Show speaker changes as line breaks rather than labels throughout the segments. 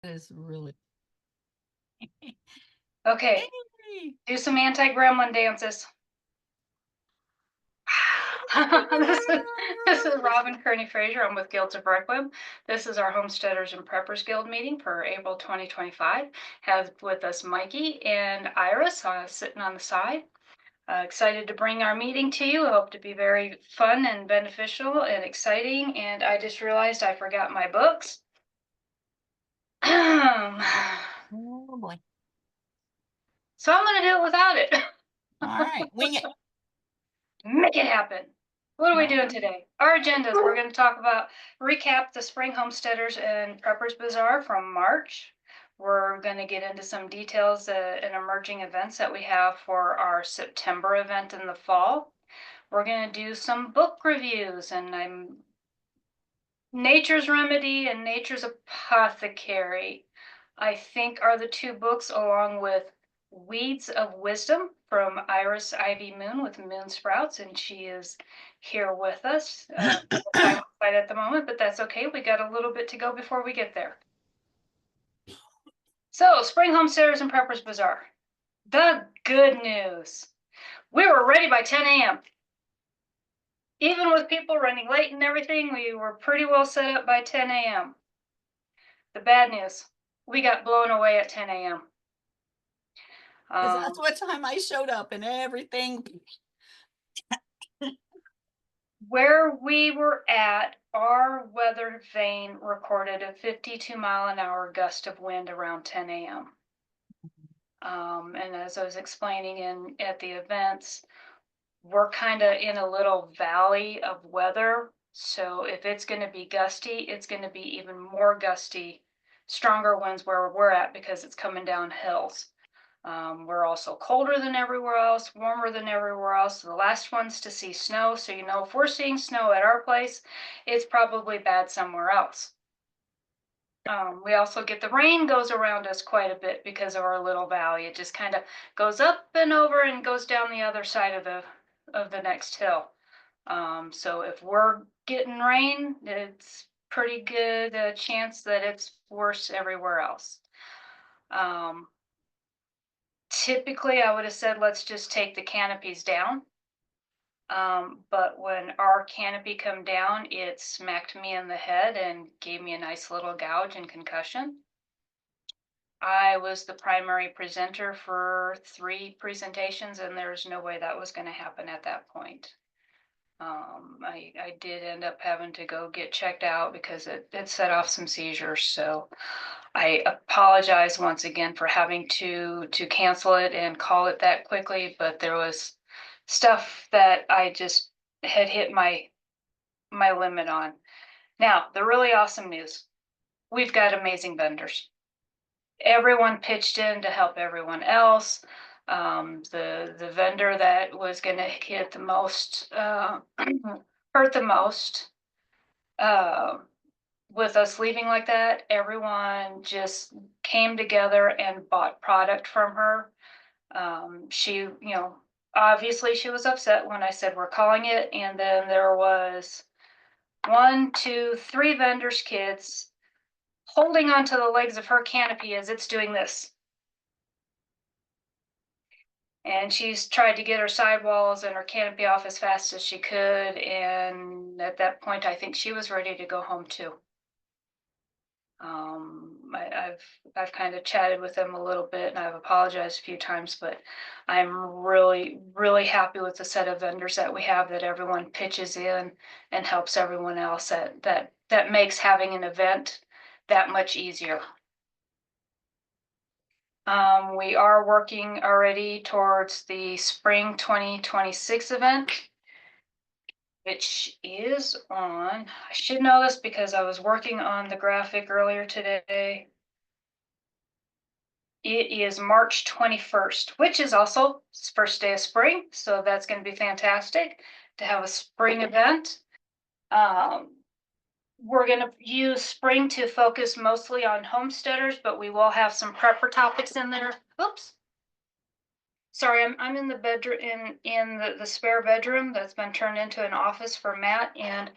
Is really.
Okay,
Hey.
do some anti-gremlin dances. this is this is Robin Kearney Fraser. I'm with Guilds of Requiem. This is our Homesteaders and Preppers Guild meeting for April 2025. Have with us Mikey and Iris sitting on the side. Excited to bring our meeting to you. I hope to be very fun and beneficial and exciting. And I just realized I forgot my books.
Oh boy.
So I'm going to do it without it.
All right. Wing it.
Make it happen. What are we
All
doing today? Our agendas, we're going to talk about, recap the Spring Homesteaders and Preppers Bazaar from March. We're going to get into some details and emerging events that we have for our September event in the fall. We're going to do some book reviews, and Nature's Remedy and Nature's Apothecary, I think, are the two books, along with Weeds of Wisdom from Iris Ivy Moon with Moon Sprouts, and she is here with us. I'm at the moment, but that's okay. We got a little bit to go before we get there. So, Spring Homesteaders and Preppers Bazaar. The good news. We were ready by 10 a.m. Even with people running late and everything, we were pretty well set up by 10 a.m. The bad news, we got blown away at 10 a.m.
Because that's what time I showed up and everything.
Where we were at, our weather vane recorded a 52-mile-an-hour gust of wind around 10 a.m. And as I was explaining at the events, we're kind of in a little valley of weather. So if it's going to be gusty, it's going to be even more gusty, stronger winds where we're at because it's coming down hills. We're also colder than everywhere else, warmer than everywhere else. The last ones to see snow. So, if we're seeing snow at our place, it's probably bad somewhere else. We also get the rain goes around us quite a bit because of our little valley. It just kind of goes up and over and goes down the other side of the next hill. So if we're getting rain, it's pretty good chance that it's worse everywhere else. Typically, I would have said, let's just take the canopies down. But when our canopy come down, it smacked me in the head and gave me a nice little gouge and concussion. I was the primary presenter for 3 presentations, and there's no way that was going to happen at that point. I did end up having to go get checked out because it set off some seizures. So I apologize once again for having to cancel it and call it that quickly, but there was stuff that I just had hit my limit on. Now, the really awesome news. We've got amazing vendors. Everyone pitched in to help everyone else. The vendor that was going to hit the most, hurt the most, with us leaving like that, everyone just came together and bought product from her. She, obviously she was upset when I said we're calling it, and then there was 1, 2, 3 vendors' kids holding onto the legs of her canopy as it's doing this. And she's tried to get her sidewalls and her canopy off as fast as she could. And at that point, I think she was ready to go home too. I've kind of chatted with them a little bit, and I've apologized a few times, but I'm really, really happy with the set of vendors that we have, that everyone pitches in and helps everyone else. That makes having an event that much easier. We are working already towards the spring 2026 event, which is on, I should know this because I was working on the graphic earlier today. It is March 21st, which is also first day of spring. So that's going to be fantastic to have a spring event. We're going to use spring to focus mostly on homesteaders, but we will have some prepper topics in there. Oops. Sorry, I'm in the bedroom, in the spare bedroom that's been turned into an office for Matt, and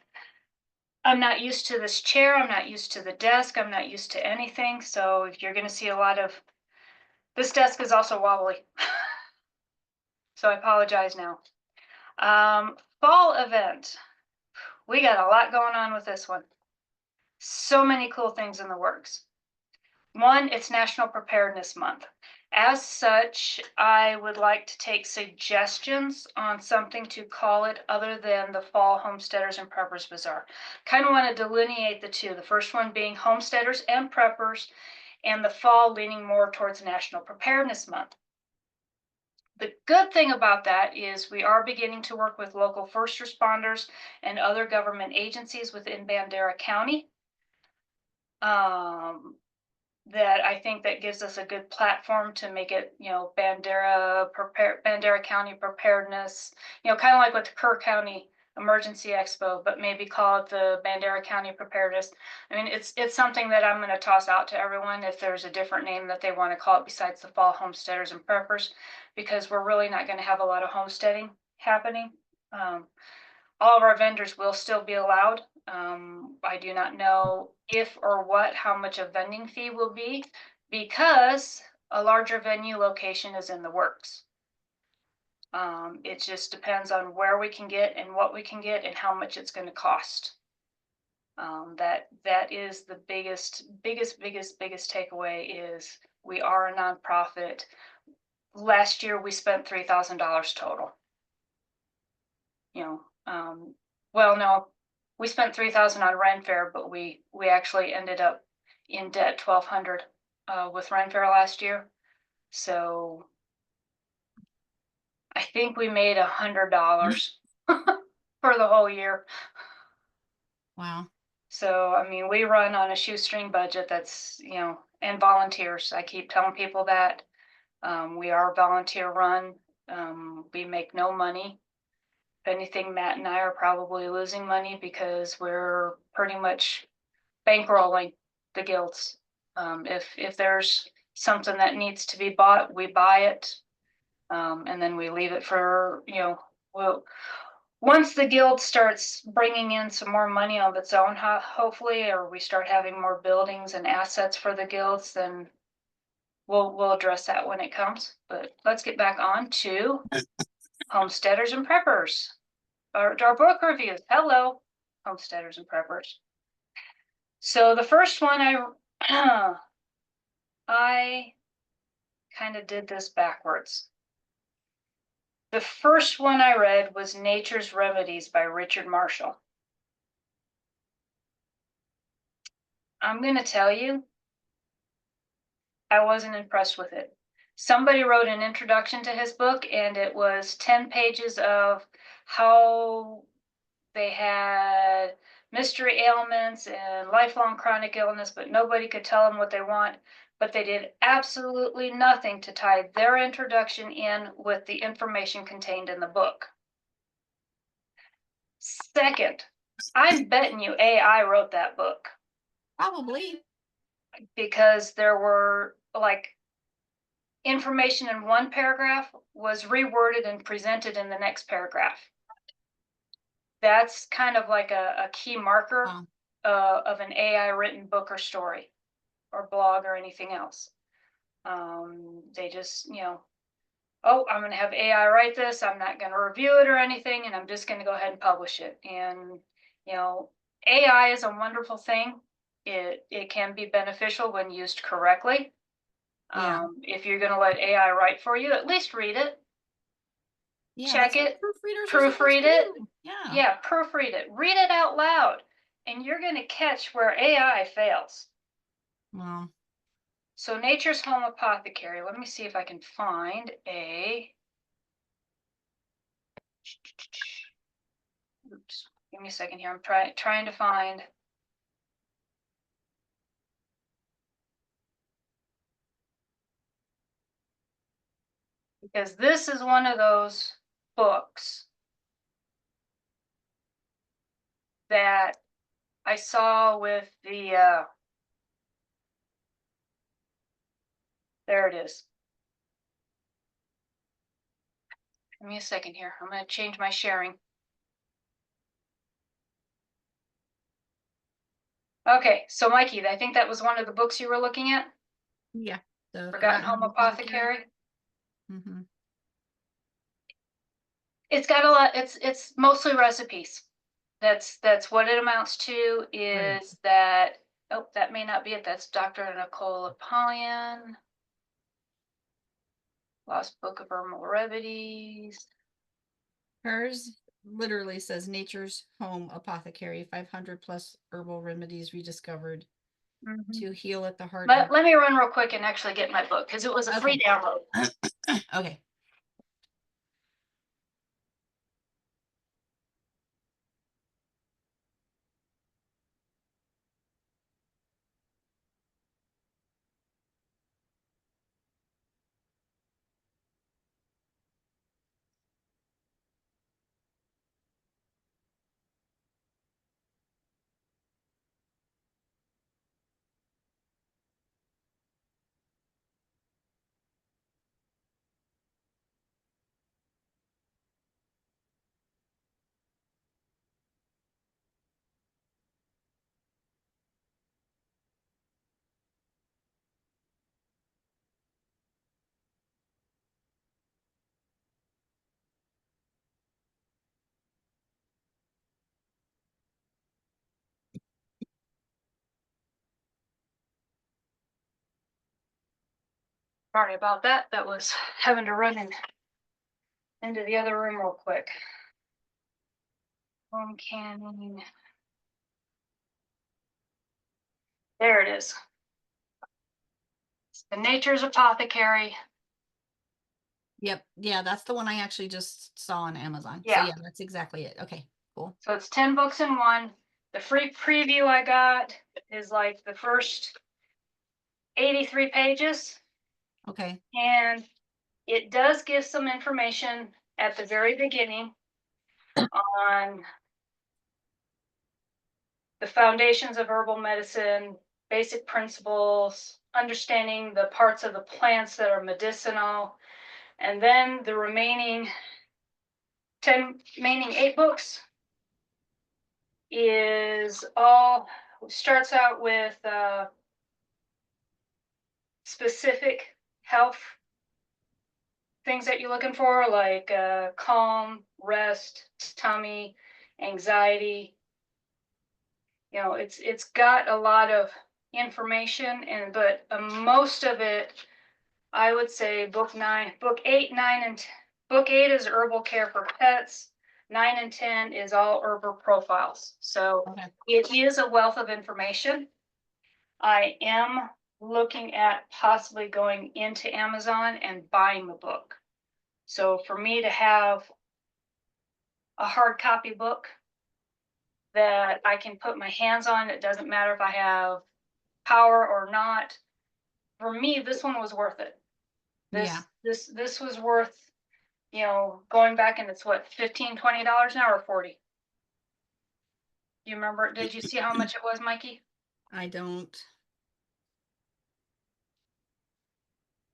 I'm not used to this chair. I'm not used to the desk. I'm not used to anything. So if you're going to see a lot of this desk is also wobbly. So I apologize now. Fall event. We got a lot going on with this one. So many cool things in the works. One, it's National Preparedness Month. As such, I would like to take suggestions on something to call it other than the Fall Homesteaders and Preppers Bazaar. Kind of want to delineate the two. The first one being Homesteaders and Preppers, and the fall leaning more towards National Preparedness Month. The good thing about that is we are beginning to work with local first responders and other government agencies within Bandera County. That I think that gives us a good platform to make it, Bandera County preparedness, kind of like with the Kerr County Emergency Expo, but maybe call it the Bandera County preparedness. I mean, it's something that I'm going to toss out to everyone if there's a different name that they want to call it besides the Fall Homesteaders and Preppers, because we're really not going to have a lot of homesteading happening. All of our vendors will still be allowed. I do not know if or how much a vending fee will be, because a larger venue location is in the works. It just depends on where we can get and what we can get and how much it's going to cost. That is the biggest takeaway is we are a nonprofit. Last year we spent $3,000 total. Well, no, we spent $3,000 on Ren Fair, but we actually ended up in debt $1,200 with Ren Fair last year. So I think we made $100 for the whole year.
Wow.
So I mean, we run on a shoestring budget. That's and volunteers. I keep telling people that we are volunteer run. We make no money. If anything, Matt and I are probably losing money because we're pretty much bankrolling the guilds. If there's something that needs to be bought, we buy it, and then we leave it for well, once the guild starts bringing in some more money of its own, hopefully, or we start having more buildings and assets for the guilds, then we'll address that when it comes. But let's get back on to Homesteaders and Preppers. Our book reviews. Hello, Homesteaders and Preppers. So the first one I kind of did this backwards. The first one I read was Nature's Remedies by Richard Marshall. I'm going to tell you, I wasn't impressed with it. Somebody wrote an introduction to his book, and it was 10 pages of how they had mystery ailments and lifelong chronic illness, but nobody could tell them what they want. But they did absolutely nothing to tie their introduction in with the information contained in the book. Second, I'm betting you AI wrote that book.
Probably.
Because there were information in one paragraph was reworded and presented in the next paragraph. That's kind of like a key marker of an AI written book or story or blog or anything else. They just, oh, I'm going to have AI write this. I'm not going to review it or anything, and I'm just going to go ahead and publish it. And, AI is a wonderful thing. It can be beneficial when used correctly.
Yeah.
If you're going to let AI write for you, at least read it.
Yeah,
check it,
proofread
it.
Yeah,
Proofread it. Read it out loud, and you're going to catch where AI fails.
Wow.
So Nature's Home Apothecary. Let me see if I can find a. Oops. Give me a second here. I'm trying to find. Because this is one of those books that I saw with the. There it is. Give me a second here. I'm going to change my sharing. Okay, so Mikey, I think that was one of the books you were looking at.
Yeah, the
Forgotten
Forgotten
Home
Home Apothecary.
Apothecary.
Mhm.
It's got a lot. It's mostly recipes. That's what it amounts to.
Right.
Is that oh that may not be it. That's Dr. Nicole Apollyon. Lost Book of Herbal Remedies.
Hers literally says Nature's Home Apothecary, 500 plus herbal remedies rediscovered
Mhm.
to heal at the heart of.
Let me run real quick and actually get my book because it was a free
Okay.
download.
Okay.
Sorry about that. That was having to run into the other room real quick. Home canning. There it is. It's the Nature's Apothecary.
Yep. Yeah, that's the one I actually just saw on Amazon. So
Yeah.
yeah, that's exactly it. Okay, cool.
So it's 10 books in one. The free preview I got is like the first 83 pages.
Okay.
And it does give some information at the very beginning on the foundations of herbal medicine, basic principles, understanding the parts of the plants that are medicinal, and then the remaining 8 books is all starts out with specific health things that you're looking for, like calm, rest, tummy, anxiety. You know, it's got a lot of information, and but most of it, I would say, book 8, 9, and book 8 is herbal care for pets. 9 and 10 is all herbal profiles. So
Okay.
it is a wealth of information. I am looking at possibly going into Amazon and buying the book. So for me to have a hard copy book that I can put my hands on, it doesn't matter if I have power or not. For me, this one was worth it.
Yeah.
This was worth, you know, going back, and it's what, $15-$20 now, or 40? Do you remember? Did you see how much it was, Mikey?
I don't.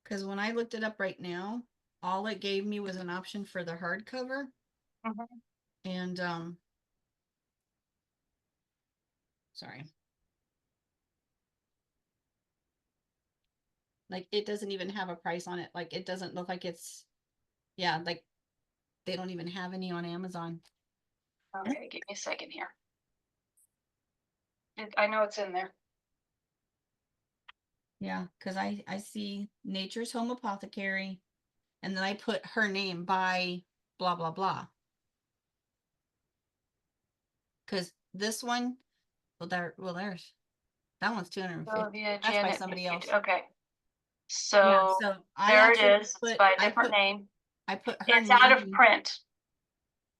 Because when I looked it up right now, all it gave me was an option for the hardcover.
Mhm.
And sorry. Like it doesn't even have a price on it. Like it doesn't look like it's, yeah, like they don't even have any on Amazon.
Okay, give me a second here. I know it's in there.
Yeah, because I see Nature's Home Apothecary, and then I put her name by blah blah blah. Because this one, there's that one's 250.
Sylvia
That's by
Janet
somebody else.
Okay.
Yeah,
So
so I
there it
actually
is. It's by a different name.
I put her
It's out of
name.
print.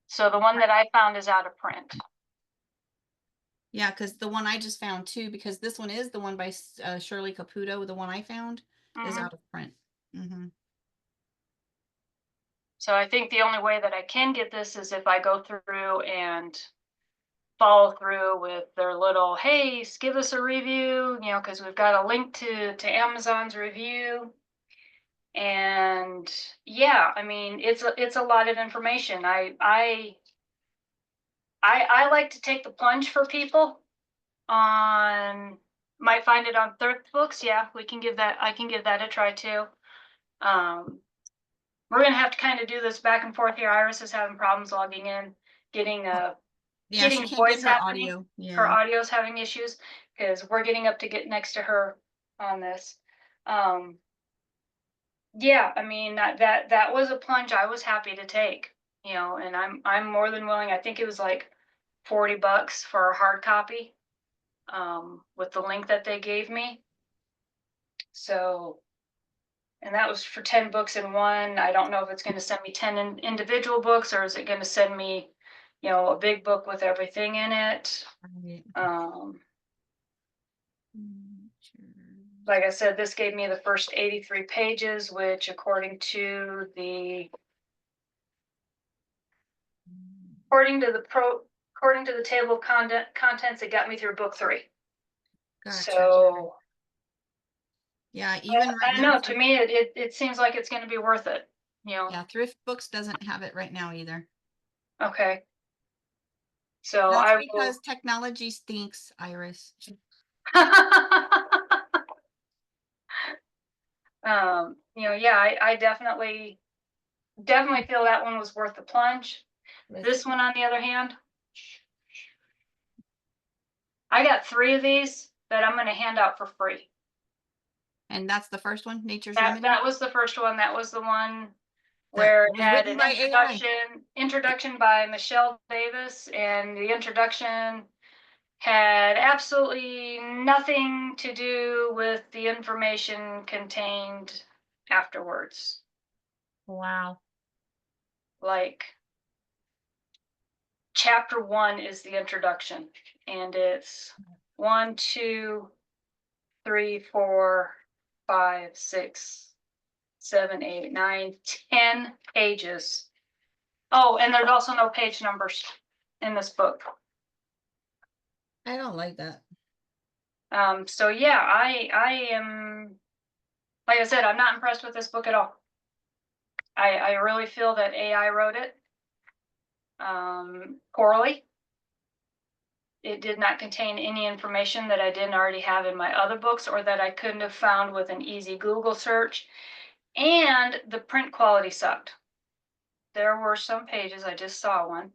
So the one that I found is out of print.
Yeah, because the one I just found too, because this one is the one by Shirley Caputo. The one I found is
Mhm.
out of print. Mm-hmm.
So I think the only way that I can get this is if I go through and follow through with their little, hey, give us a review, you know, because we've got a link to Amazon's review. And yeah, I mean, it's a lot of information. I like to take the plunge for people on, might find it on Thrift Books. Yeah, we can give that, I can give that a try too. We're gonna have to kind of do this back and forth here. Iris is having problems logging in, getting
Yeah, she
getting
can't get
voice
her
happening.
audio.
Her
Yeah.
audio's having issues because we're getting up to get next to her on this. Um, yeah, I mean that was a plunge I was happy to take, you know, and I'm more than willing. I think it was like $40 for a hard copy, with the link that they gave me. So, and that was for 10 books in one. I don't know if it's going to send me 10 individual books, or is it going to send me, you know, a big book with everything in it.
Right.
Like I said, this gave me the first 83 pages, which according to the according to the table of contents, it got me through book 3.
Gotcha.
So
Yeah, even right
I
now,
know, to me it seems like it's going to be worth it, you know.
yeah, Thrift Books doesn't have it right now either.
Okay. So
That's
I will.
because technology stinks, Iris.
You know, yeah, I definitely feel that one was worth the plunge. This one, on the other hand, I got 3 of these that I'm going to hand out for free.
And that's the first one, Nature's
That
Remedy.
was the first one. That was the one
That
where it
was
had
written
an
by AI.
introduction by Michelle Davis, and the introduction had absolutely nothing to do with the information contained afterwards.
Wow.
Like, chapter 1 is the introduction, and it's 1, 2, 3, 4, 5, 6, 7, 8, 9, 10 pages. Oh, and there's also no page numbers in this book.
I don't like that.
So yeah, I am, like I said, I'm not impressed with this book at all. I really feel that AI wrote it poorly. It did not contain any information that I didn't already have in my other books, or that I couldn't have found with an easy Google search. And the print quality sucked. There were some pages, I just saw one.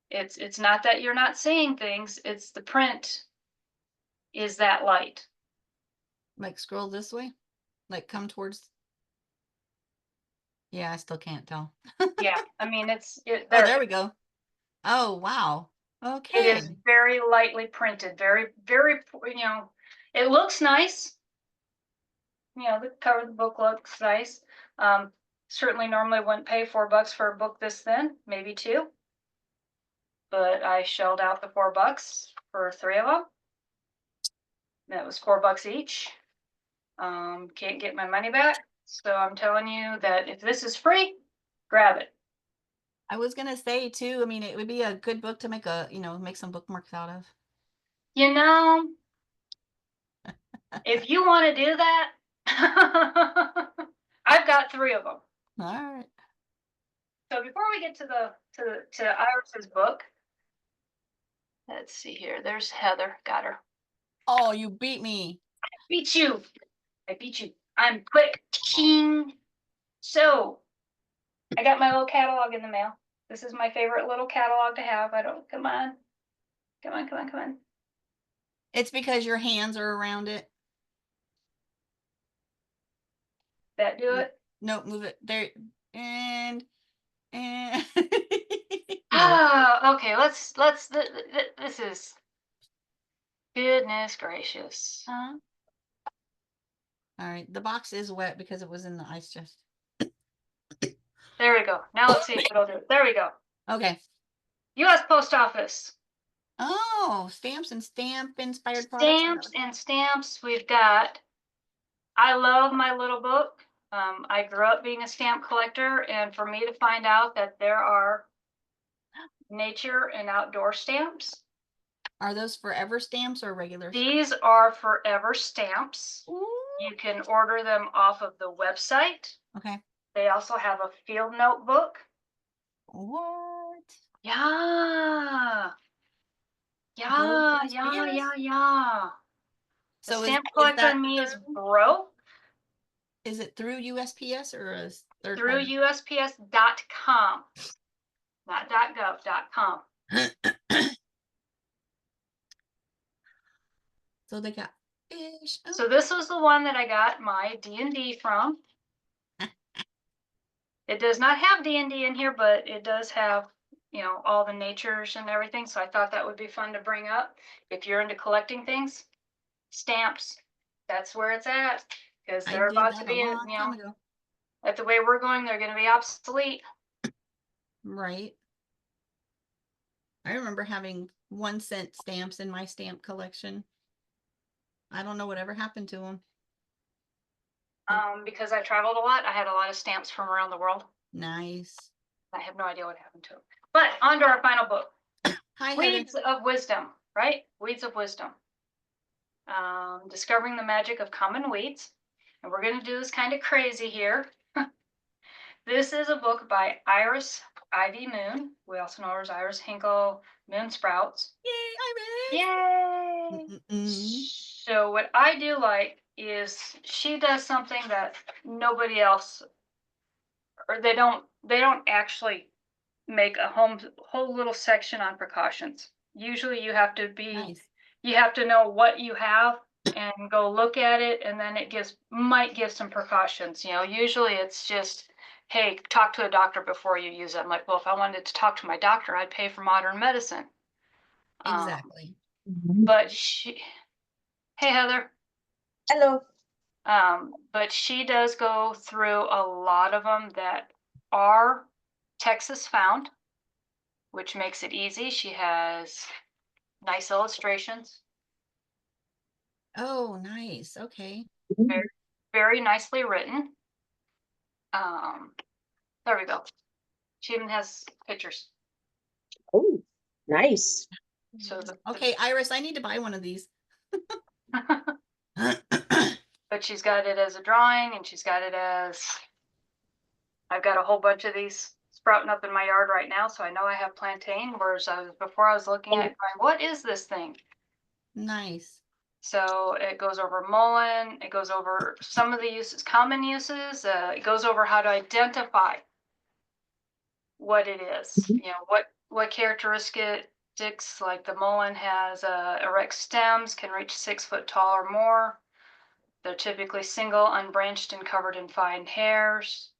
It's not that you're not seeing things, it's the print is that light.
Like scroll this way, like come towards. Yeah, I still can't tell.
Yeah, I mean
Oh, there we go. Oh, wow.
it
Okay.
is very lightly printed, very, very, you know, it looks nice. You know, the cover of the book looks nice. Certainly normally wouldn't pay $4 for a book this thin, maybe 2. But I shelled out the $4 for 3 of them. That was $4 each. Can't get my money back. So I'm telling you that if this is free, grab it.
I was gonna say too, I mean, it would be a good book to make make some bookmarks out of.
You know, if you want to do that, I've got 3 of them.
All right.
So before we get to Iris's book, let's see here. There's Heather. Got her.
Oh, you beat me.
Beat you. I beat you. I'm quick. King. So I got my little catalog in the mail. This is my favorite little catalog to have. I don't, come on. Come on, come on, come on.
It's because your hands are around it.
That do
Nope,
it?
nope, move it there. And no.
Ah, okay, this is, goodness gracious.
All right. The box is wet because it was in the ice chest.
There we go. Now let's see if it'll do it. There we go.
Okay.
U.S. Post Office.
Oh, stamps and stamp inspired products.
Stamps and stamps. We've got, I love my little book. I grew up being a stamp collector, and for me to find out that there are nature and outdoor stamps.
Are those forever stamps or regular?
These are forever stamps.
Ooh.
You can order them off of the website.
Okay.
They also have a field notebook.
What?
Yeah.
Gold
Yeah, yeah,
USPS?
yeah, yeah. The
So
stamp
is
collector
that
in me is
through,
broke
is it through USPS or a third
through
party?
USPS.com, not .gov.com.
So they got fish. Oh,
So this was the one that I got my D&D from. It does not have D&D in here, but it does have, you know, all the natures and everything. So I thought that would be fun to bring up. If you're into collecting things, stamps, that's where it's at. Because
I
they're
did
about to
that
be,
a
you
long time
know,
ago.
at the way we're going, they're going to be obsolete.
Right. I remember having 1 cent stamps in my stamp collection. I don't know whatever happened to them.
Because I traveled a lot, I had a lot of stamps from around the world.
Nice.
I have no idea what happened to them. But on to our final book,
Hi, Heather.
Weeds of Wisdom, right? Weeds of Wisdom. Discovering the Magic of Common Weeds. And we're going to do this kind of crazy here. This is a book by Iris Ivy Moon. We also know her as Iris Hinkle Moon Sprouts.
Yay, Iris!
Yay!
Mm-mm-mm.
So what I do like is she does something that nobody else, or they don't actually make a whole little section on precautions. Usually
Nice.
you have to know what you have and go look at it, and then it might give some precautions. You know, usually it's just, hey, talk to a doctor before you use it. I'm like, well, if I wanted to talk to my doctor, I'd pay for modern medicine.
Exactly.
But she, hey Heather,
Hello.
but she does go through a lot of them that are Texas found, which makes it easy. She has nice illustrations,
Oh, nice. Okay.
very, very nicely written. Um, there we go. She even has pictures.
Oh, nice.
So
Okay, Iris, I need to buy one of these.
but she's got it as a drawing, and she's got it as, I've got a whole bunch of these sprouting up in my yard right now, so I know I have plantain, whereas before I was looking at it going, what is this thing?
Nice.
So it goes over mullein, it goes over some of the uses, common uses, it goes over how to identify what it is. You know, what characteristics, like the mullein has erect stems, can reach 6 foot tall or more. They're typically single, unbranched, and covered in fine hairs.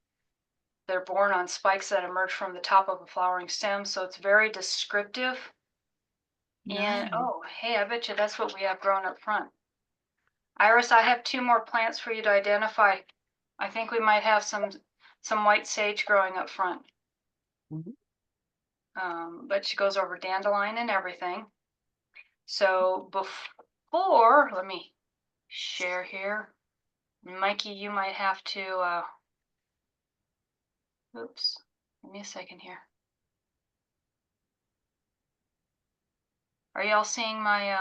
They're borne on spikes that emerge from the top of a flowering stem, so it's very descriptive. And
Nice.
oh, hey, I bet you that's what we have growing up front. Iris, I have 2 more plants for you to identify. I think we might have some white sage growing up front. But she goes over dandelion and everything. So before, let me share here. Mikey, you might have to, oops, give me a second here. Are y'all seeing my,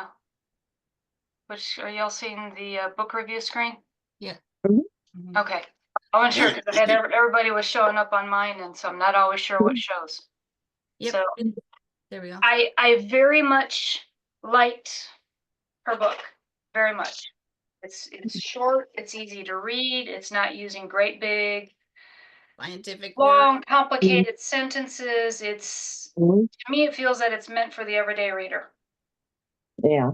are y'all seeing the book review screen?
Yeah.
Mhm.
Mhm.
Okay. I wasn't sure because I had everybody was showing up on mine, and so I'm not always sure what shows.
Yep.
So
There we go.
I very much liked her book, very much. It's short, it's easy to read, it's not using great big,
Scientific word.
long, complicated sentences.
Mhm.
To me, it feels that it's meant for the everyday reader.
Yeah.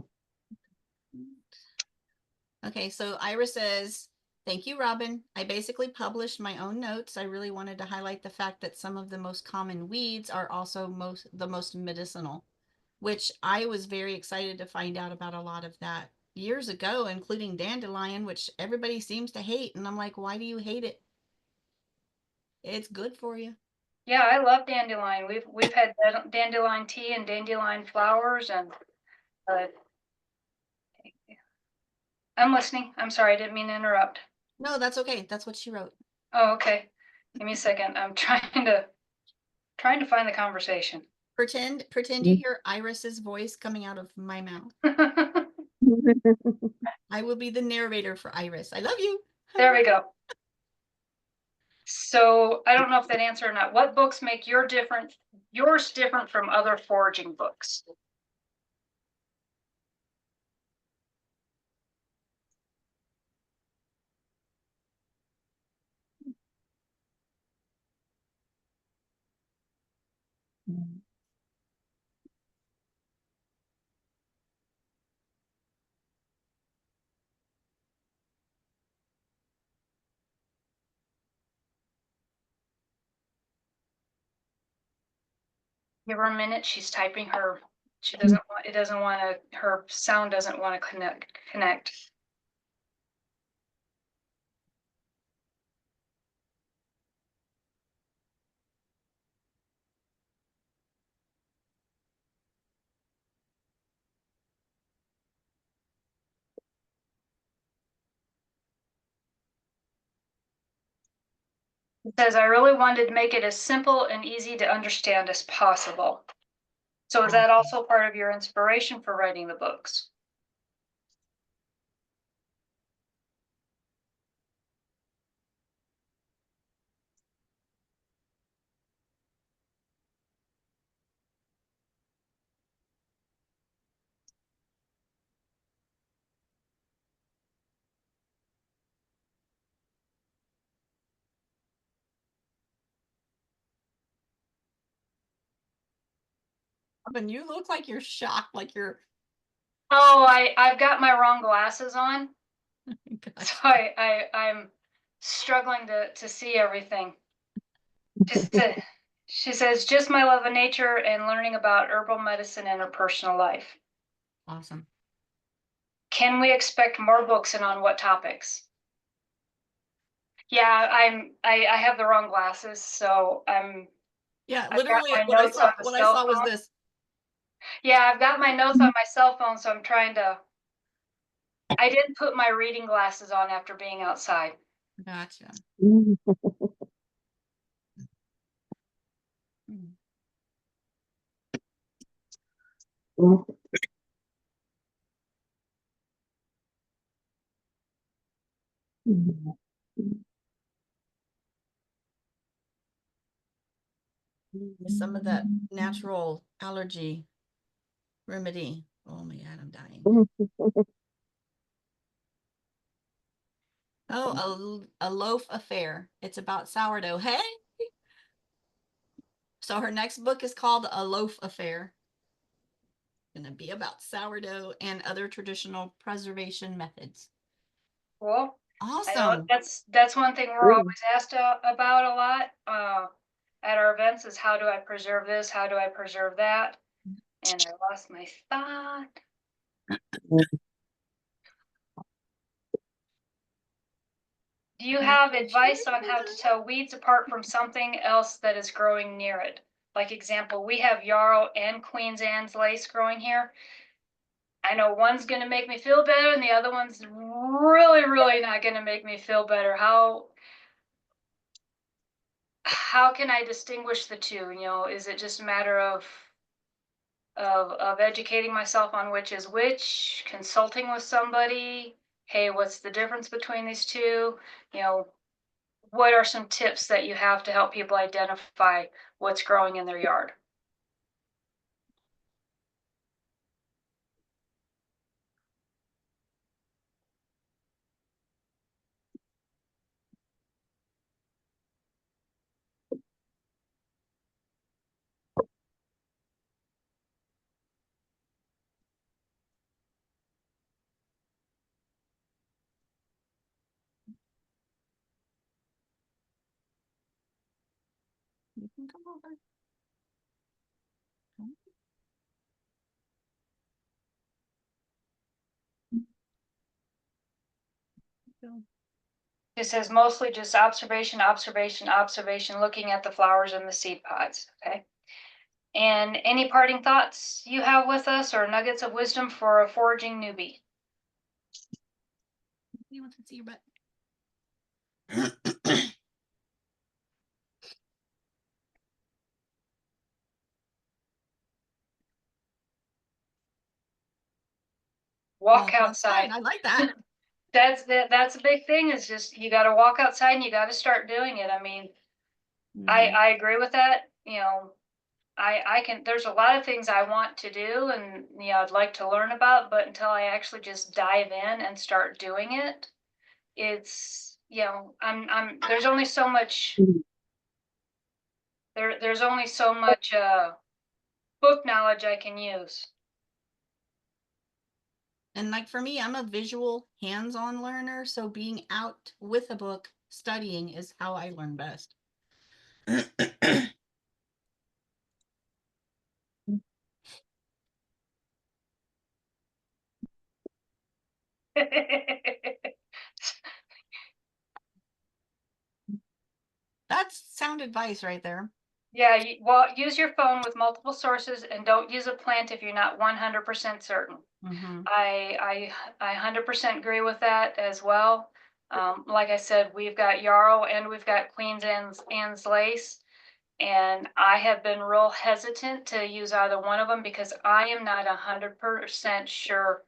Okay, so Ira says, thank you, Robin. I basically published my own notes. I really wanted to highlight the fact that some of the most common weeds are also the most medicinal, which I was very excited to find out about a lot of that years ago, including dandelion, which everybody seems to hate. And I'm like, why do you hate it? It's good for you.
Yeah, I love dandelion. We've had dandelion tea and dandelion flowers, and uh, I'm listening. I'm sorry, I didn't mean to interrupt.
No, that's okay. That's what she wrote.
Oh, okay. Give me a second. I'm trying to find the conversation.
Pretend you hear Iris's voice coming out of my mouth. I will be the narrator for Iris. I love you.
There we go. So I don't know if that answered or not. What books make yours different from other foraging books? Give her a minute. She's typing her. She doesn't want. It doesn't want to. Her sound doesn't want to connect. It says, I really wanted to make it as simple and easy to understand as possible. So is that also part of your inspiration for writing the books?
Robin, you look like you're shocked, like you're.
Oh, I've got my wrong glasses on.
Gotcha.
So I'm struggling to see everything. She says, just my love of nature and learning about herbal medicine in her personal life.
Awesome.
Can we expect more books and on what topics? Yeah, I have the wrong glasses, so
Yeah,
I've got
literally
my
what I
notes
saw
on the cell
was
phone.
this.
Yeah, I've got my notes on my cell phone, so I'm trying to. I didn't put my reading glasses on after being outside.
Gotcha. Mm. Some of that natural allergy remedy. Oh my God, I'm dying. Oh, a loaf affair. It's about sourdough. Hey. So her next book is called A Loaf Affair. Going to be about sourdough and other traditional preservation methods.
Cool. I know
Awesome.
that's one thing we're always asked about a lot at our events is how do I preserve this? How do I preserve that? And I lost my thought. Do you have advice on how to tell weeds apart from something else that is growing near it? Like example, we have yarrow and Queen's Anne's lace growing here. I know one's going to make me feel better and the other one's really, really not going to make me feel better. How can I distinguish the two? You know, is it just a matter of educating myself on which is which, consulting with somebody? Hey, what's the difference between these two? You know, what are some tips that you have to help people identify what's growing in their yard?
You can come over.
It says mostly just observation, observation, observation, looking at the flowers and the seed pods. Okay. And any parting thoughts you have with us or nuggets of wisdom for a foraging newbie?
You want to see your butt?
Walk outside.
I like that.
That's a big thing, is just you got to walk outside and you got to start doing it. I mean,
Mhm.
I agree with that. You know, I can, there's a lot of things I want to do and, you know, I'd like to learn about, but until I actually just dive in and start doing it, it's, you know, there's only so much, there's only so much, book knowledge I can use.
And like for me, I'm a visual hands-on learner, so being out with a book studying is how I learn best. That's sound advice right there.
Yeah, well, use your phone with multiple sources and don't use a plant if you're not 100% certain.
Mm-hmm.
I 100% agree with that as well. Like I said, we've got Yarrow and we've got Queen's Anne's lace, and I have been real hesitant to use either one of them because I am not 100% sure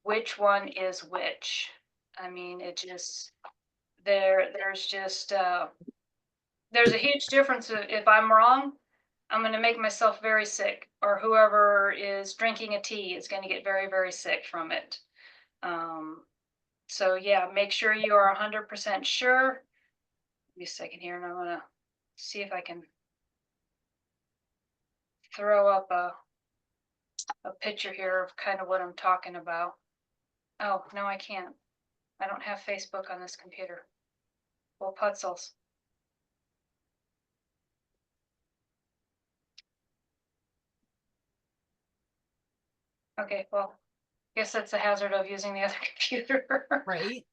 which one is which. I mean, it just there's just there's a huge difference. If I'm wrong, I'm going to make myself very sick, or whoever is drinking a tea is going to get very, very sick from it. So yeah, make sure you are 100% sure. Give me a second here, and I'm going to see if I can throw up a picture here of kind of what I'm talking about. Oh, no, I can't. I don't have Facebook on this computer. Well, putzels. Okay, well, guess that's the hazard of using the other computer.
Right?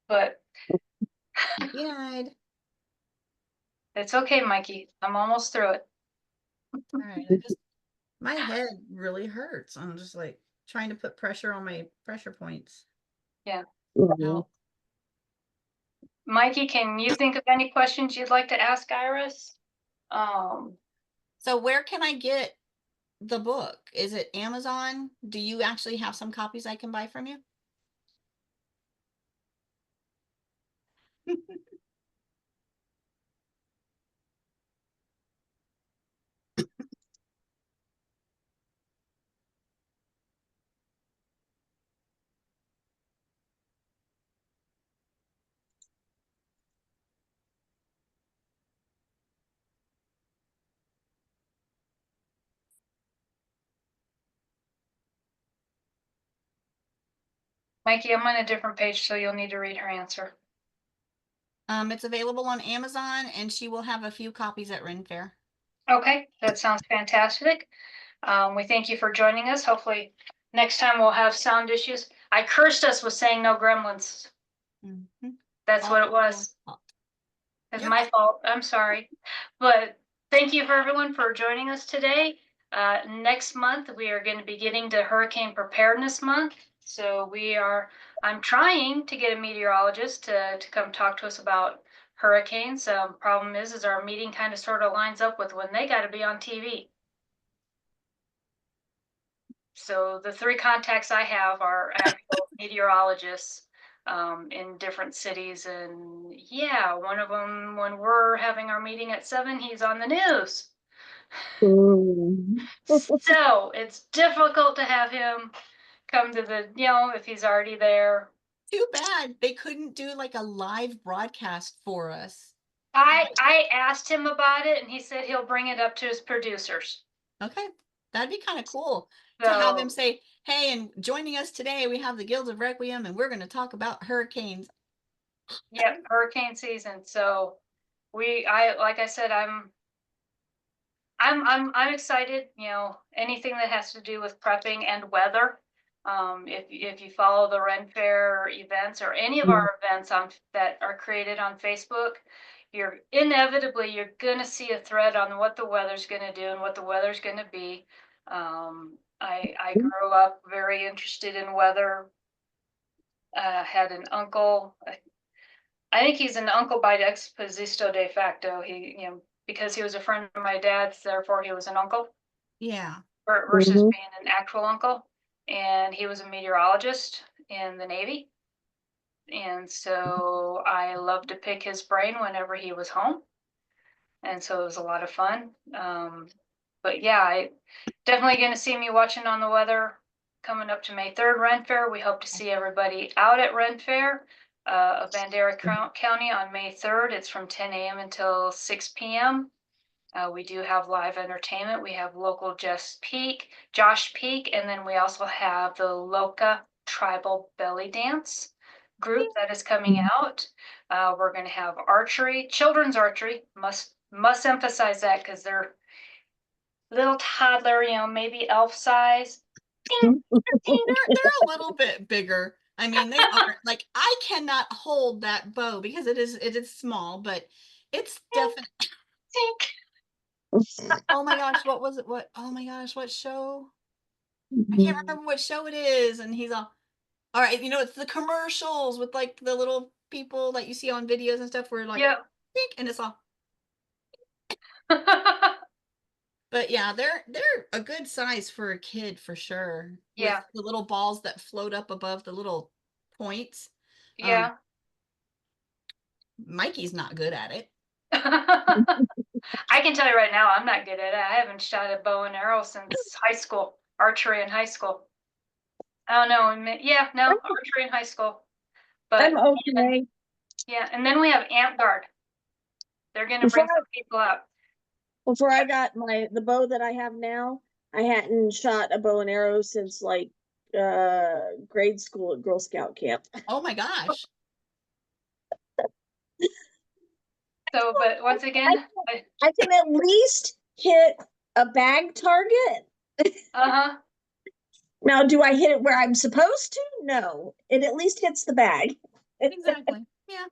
But
Yeah.
it's okay, Mikey. I'm almost through it.
All right. My head really hurts. I'm just like trying to put pressure on my pressure points.
Yeah.
Mhm.
Ow.
Mikey, can you think of any questions you'd like to ask Iris?
So where can I get the book? Is it Amazon? Do you actually have some copies I can buy from you?
Mikey, I'm on a different page, so you'll need to read her answer.
It's available on Amazon, and she will have a few copies at Ren Fair.
Okay, that sounds fantastic. We thank you for joining us. Hopefully next time we'll have sound issues. I cursed us with saying no gremlins.
Mm-hmm.
That's what it was. It's
Yep.
my fault. I'm sorry. But thank you for everyone for joining us today. Next month, we are going to be getting to Hurricane Preparedness Month. So I'm trying to get a meteorologist to come talk to us about hurricanes. Problem is our meeting kind of sort of lines up with when they got to be on TV. So the three contacts I have are actual meteorologists in different cities. And yeah, one of them, when we're having our meeting at 7, he's on the news.
Mhm.
So it's difficult to have him come to the, you know, if he's already there.
Too bad they couldn't do like a live broadcast for us.
I asked him about it and he said he'll bring it up to his producers.
Okay, that'd be kind of cool to have him
So
say, "Hey, and joining us today, we have the Guilds of Requiem, and we're going to talk about hurricanes."
yeah, hurricane season. So like I said, I'm excited. You know, anything that has to do with prepping and weather. If you follow the Ren Fair events or any of our events that are created on Facebook, you're gonna see a thread on what the weather's gonna do and what the weather's gonna be. I grew up very interested in weather. Had an uncle. I think he's an uncle by exposito de facto. Because he was a friend of my dad's, therefore he was an uncle
Yeah.
versus being an actual uncle. And he was a meteorologist in the Navy. And so I loved to pick his brain whenever he was home. And so it was a lot of fun. But yeah, I definitely going to see me watching on the weather coming up to May 3rd Ren Fair. We hope to see everybody out at Ren Fair of Bandera County on May 3rd. It's from 10 a.m. until 6 p.m. We do have live entertainment. We have local Josh Peak, and then we also have the Loca Tribal Belly Dance group that is coming out. We're going to have archery, children's archery. Must emphasize that because they're little toddler, maybe elf size. Ding, ding.
They're a little bit bigger. I mean, they are like, I cannot hold that bow because it is small, but it's definitely. Oh my gosh, what was it? Oh my gosh, what show? I can't remember what show it is. And he's all right, it's the commercials with like the little people that you see on videos and stuff where like,
Yep.
and it's all. But yeah, they're a good size for a kid for sure.
Yeah.
With the little balls that float up above the little points.
Yeah.
Mikey's not good at it.
I can tell you right now, I'm not good at it. I haven't shot a bow and arrow since high school, archery in high school. I don't know. Yeah, no, archery in high school. But
I'm okay.
yeah, and then we have Ant Guard. They're going to bring some people out.
Before I got the bow that I have now, I hadn't shot a bow and arrow since like grade school at Girl Scout camp.
Oh my gosh.
So, but once again,
I can at least hit a bag target.
uh-huh.
Now, do I hit it where I'm supposed to? No. It at least hits the bag.
Exactly. Yeah.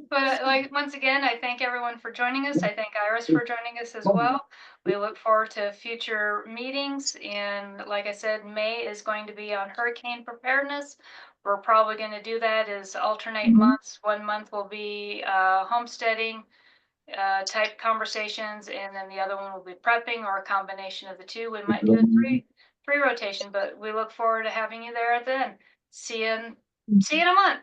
But like once again, I thank everyone for joining us. I thank Iris for joining us as well. We look forward to future meetings. And like I said, May is going to be on hurricane preparedness. We're probably going to do that as alternate months. 1 month will be homesteading type conversations, and then the other one will be prepping, or a combination of the two. We might do a three rotation, but we look forward to having you there then. See you in a month.